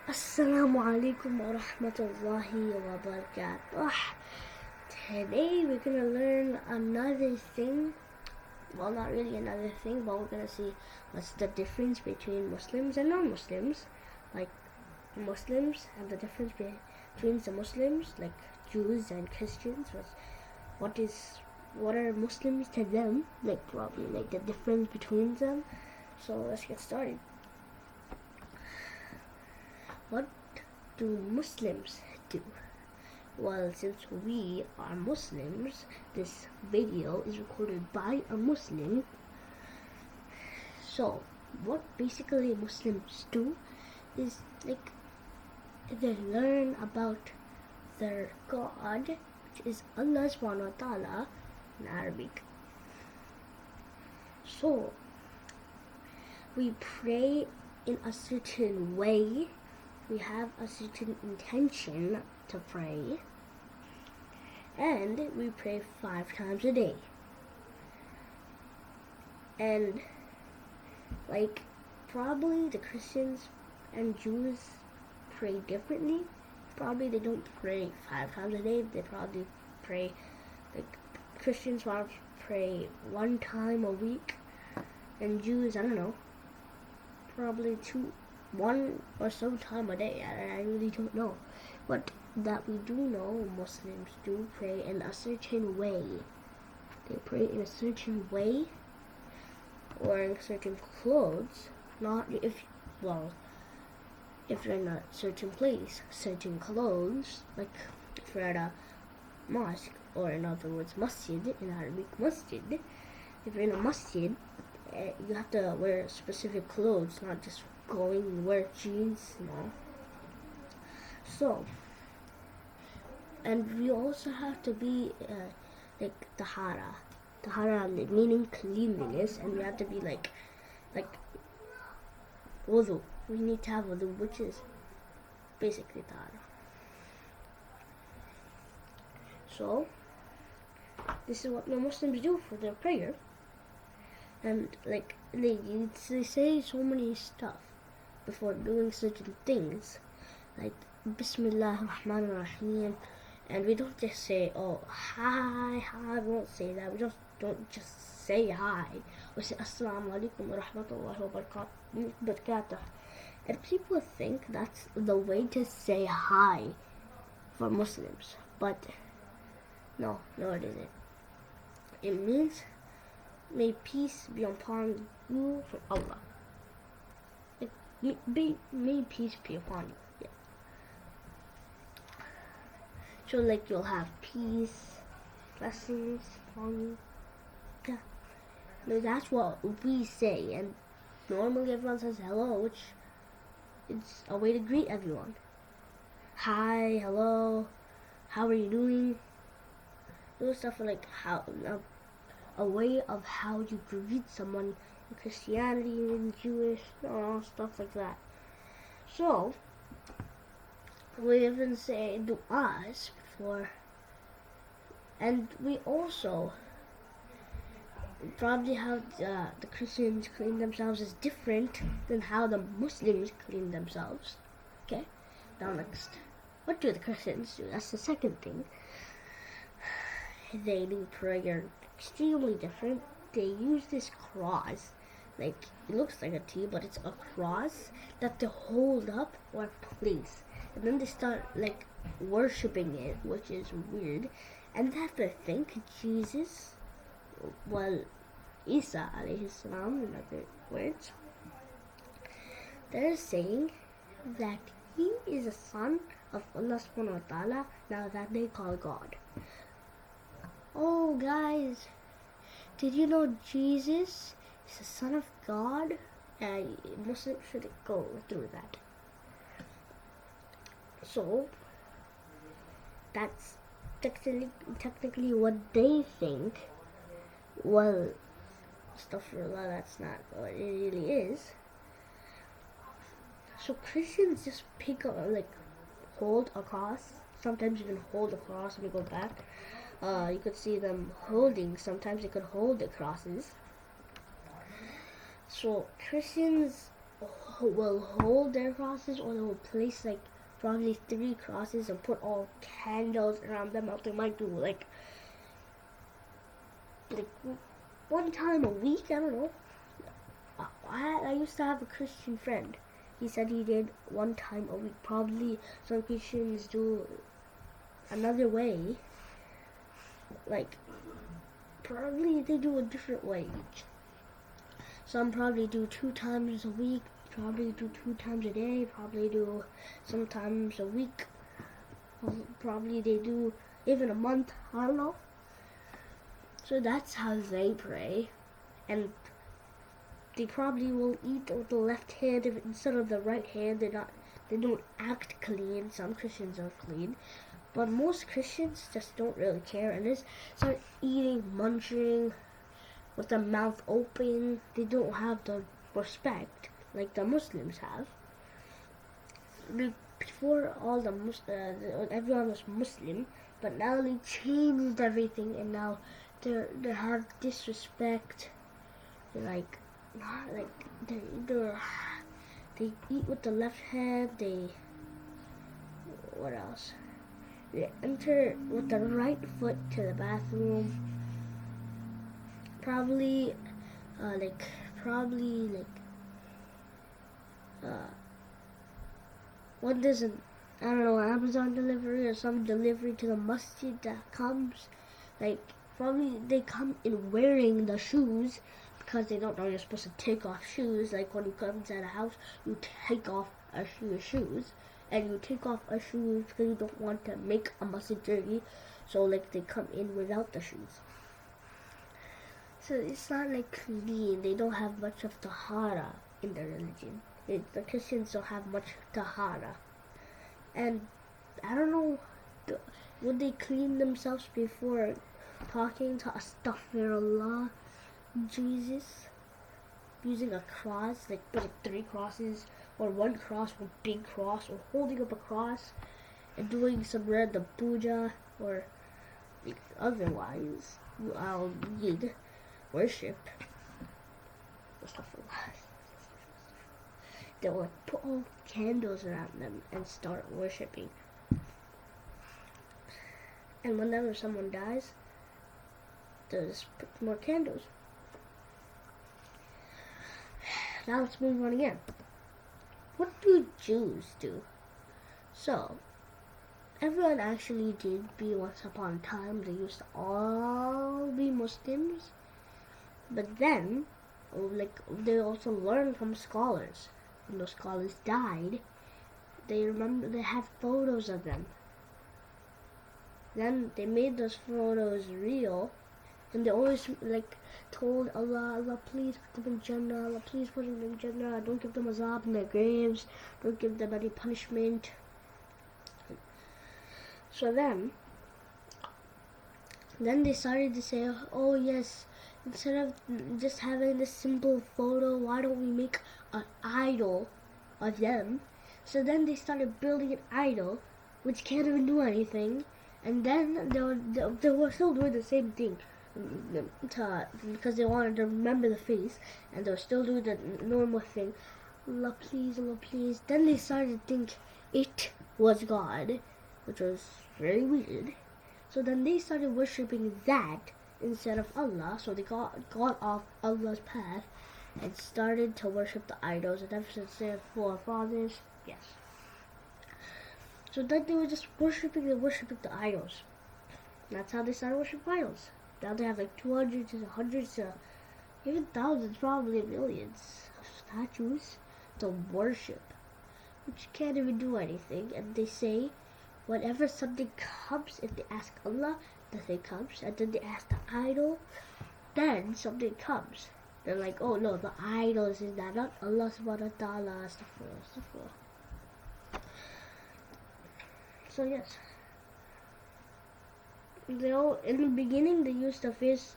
Assalamu alaikum wa rahmatullahi wa barakatuh. Today we're gonna learn another thing. Well, not really another thing, but we're gonna see what's the difference between Muslims and non-Muslims. Like Muslims and the difference between the Muslims, like Jews and Christians. What are Muslims to them? Like probably like the difference between them. So let's get started. What do Muslims do? Well, since we are Muslims, this video is recorded by a Muslim. So, what basically Muslims do is like they learn about their God, which is Allah subhanahu wa ta'ala in Arabic. So, we pray in a certain way. We have a certain intention to pray, and we pray 5 times a day. And like probably the Christians and Jews pray differently. Probably they don't pray 5 times a day. They probably pray, like Christians want to pray 1 time a week, and Jews, I don't know, probably 1 or some time a day. I really don't know. But that we do know, Muslims do pray in a certain way. They pray in a certain way, or in certain clothes. Not if you're in a certain place, certain clothes, like if you're at a mosque, or in other words, masjid, in Arabic, masjid. If you're in a masjid, you have to wear specific clothes, not just going and wear jeans, So, and we also have to be like tahara meaning cleanliness, and we have to be like wudu. We need to have wudu, which is basically tahara. So, this is what the Muslims do for their prayer, and like they say so many stuff before doing certain things, like Bismillah ar-Rahman ar-Rahim, and we don't just say, oh, hi, we won't say that. We don't just say hi. We say Assalamu alaikum wa rahmatullahi wa barakatuh. And people think that's the way to say hi for Muslims, but no, it isn't. It means, may peace be upon you from Allah. May peace be upon you. Yeah. So like you'll have peace, blessings upon you. Yeah. No, that's what we say, and normally everyone says hello, which is a way to greet everyone. Hi, hello, how are you doing? Those stuff are like a way of how you greet someone in Christianity and Jewish, stuff like that. So, we even say du'as before, and we also probably how the Christians clean themselves is different than how the Muslims clean themselves. Okay, now next, what do the Christians do? That's the second thing. They do prayer extremely different. They use this cross, like it looks like a T, but it's a cross that they hold up or place, and then they start like worshipping it, which is weird. And they have to thank Jesus, Isa alayhi salam, in other words. They're saying that he is a son of Allah subhanahu wa ta'ala, now that they call God. Oh guys, did you know Jesus is the Son of God? And Muslims should go through that. So, that's technically what they think. Well, astaghfirullah, that's not what it really is. So Christians just pick up, like, hold a cross. Sometimes even hold a cross and we go back. You could see them holding. Sometimes they could hold the crosses. So Christians will hold their crosses, or they will place like probably 3 crosses and put all candles around them. Or they might do like one time a week. I don't know. I used to have a Christian friend. He said he did one time a week. Probably some Christians do another way. Like, probably they do a different way each. Some probably do 2 times a week, probably do 2 times a day, probably do sometimes a week. Probably they do even a month, I don't know. So that's how they pray. And they probably will eat with the left hand instead of the right hand. They don't act clean. Some Christians are clean, but most Christians just don't really care and just start eating, munching with their mouth open. They don't have the respect like the Muslims have. Before everyone was Muslim, but now they changed everything, and now they have disrespect. They eat with the left hand. What else? They enter with the right foot to the bathroom. Probably when there's an Amazon delivery or some delivery to the masjid that comes, probably they come in wearing the shoes because they don't know you're supposed to take off shoes. Like when you come inside a house, you take off your shoes, and you take off a shoes because you don't want to make a masjid dirty. So they come in without the shoes. So it's not clean. They don't have much of tahara in their religion. The Christians don't have much tahara. And I don't know, would they clean themselves before talking to Astaghfirullah Jesus? Using a cross, putting 3 crosses, or 1 cross, 1 big cross, or holding up a cross, and doing some random puja, or otherwise, you need worship. They will put all candles around them and start worshiping. And whenever someone dies, they'll just put more candles. Now let's move on again. What do Jews do? So, everyone actually did be once upon a time. They used to all be Muslims. But then, they also learned from scholars. When those scholars died, they had photos of them. Then they made those photos real, and they always told Allah, please put them in Jannah, Allah, please put them in Jannah, don't give them azab in their graves, don't give them any punishment. So then they started to say, oh yes, instead of just having this simple photo, why don't we make an idol of them? So then they started building an idol, which can't even do anything, and then they were still doing the same thing, because they wanted to remember the face, and they were still doing the normal thing. Allah please, Allah please. Then they started to think it was God, which was very weird. So then they started worshipping that instead of Allah. So they got off Allah's path and started to worship the idols. And ever since their forefathers, yes. So then they were just worshipping the idols. That's how they started worshiping idols. Now they have 200 to hundreds to even thousands, probably millions of statues to worship, which can't even do anything. And they say, whenever something comes, if they ask Allah, nothing comes. And then they ask the idol, then something comes. They're like, oh no, the idol is that, not Allah subhanahu wa ta'ala, astaghfirullah. So yes. In the beginning, they used to face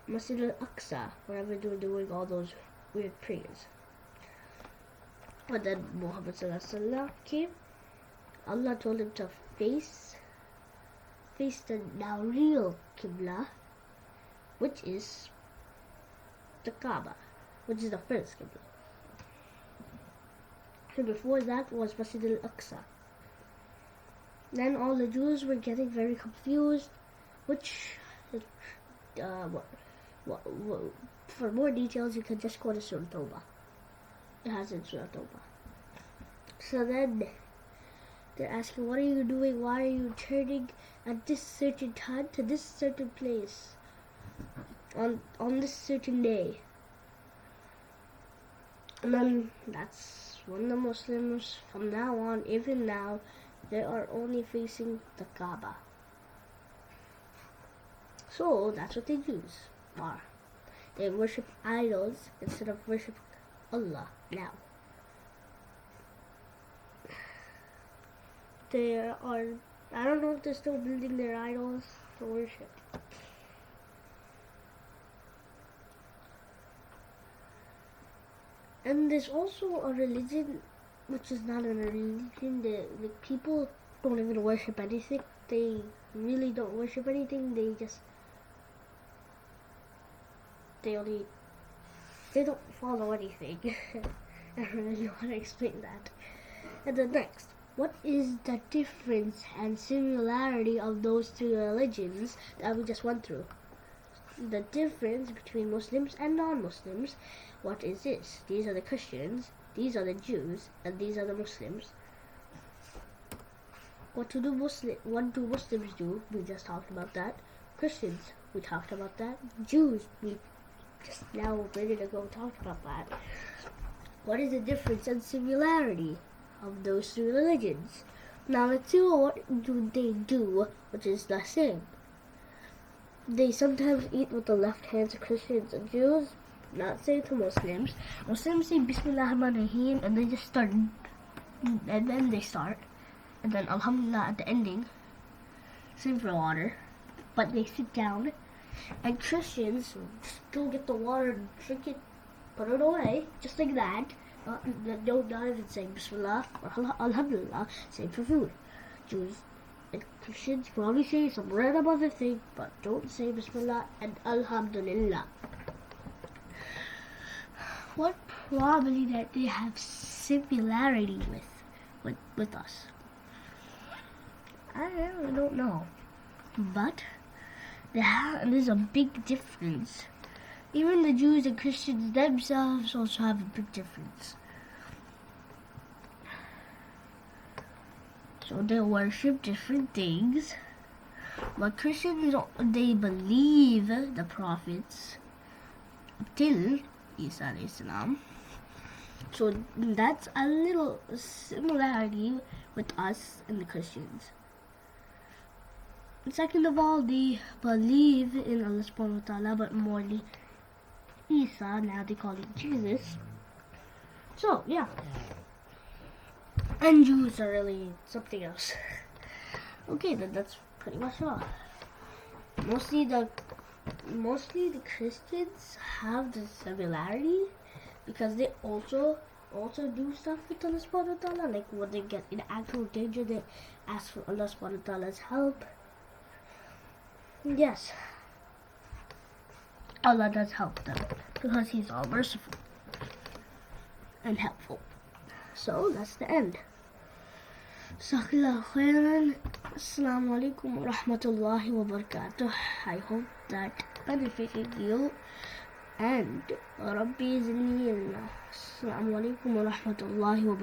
Masjid al-Aqsa whenever they were doing all those weird prayers. But then Muhammad sallallahu alaihi wasallam came. Allah told him to face the now real kiblah, which is the Kaaba, which is the first kiblah. And before that was Masjid al-Aqsa. Then all the Jews were getting very confused, which, for more details, you can just go to Surah Tawbah. It has in Surah Tawbah. So then they're asking, what are you doing? Why are you turning at this certain time to this certain place on this certain day? And then that's when the Muslims, from now on, even now, they are only facing the Kaaba. So that's what the Jews are. They worship idols instead of worshiping Allah now. They are, I don't know if they're still building their idols to worship. And there's also a religion which is not a religion. The people don't even worship anything. They really don't worship anything. They don't follow anything. I don't really want to explain that. And then next, what is the difference and similarity of those three religions that we just went through? The difference between Muslims and non-Muslims. What is this? These are the Christians, these are the Jews, and these are the Muslims. What do Muslims do? We just talked about that. Christians, we talked about that. Jews, we just now a minute ago talked about that. What is the difference and similarity of those three religions? Now let's see what do they do, which is the same. They sometimes eat with the left hands of Christians and Jews, not say to Muslims. Muslims say Bismillah ar-Rahman ar-Rahim and they just start, and then they start, and then Alhamdulillah at the ending. Same for water, but they sit down. And Christians still get the water and drink it, put it away, just like that. Not even saying Bismillah or Alhamdulillah. Same for food. Jews and Christians probably say some random other thing, but don't say Bismillah and Alhamdulillah. What probably that they have similarity with us? I really don't know, but there's a big difference. Even the Jews and Christians themselves also have a big difference. So they worship different things. But Christians, they believe the prophets till Isa alayhi salam. So that's a little similarity with us and the Christians. And second of all, they believe in Allah subhanahu wa ta'ala, but morely Isa, now they call it Jesus. So yeah. And Jews are really something else. Okay, then that's pretty much all. Mostly the Christians have the similarity because they also do stuff with Allah subhanahu wa ta'ala. Like when they get in actual danger, they ask for Allah subhanahu wa ta'ala's help. Yes, Allah does help them because He's all merciful and helpful. So that's the end. Jazakallahu khairan. Assalamu alaikum wa rahmatullahi wa barakatuh. I hope that benefited you. And Rabbi zidni ilma. Assalamu alaikum wa rahmatullahi wa barakatuh.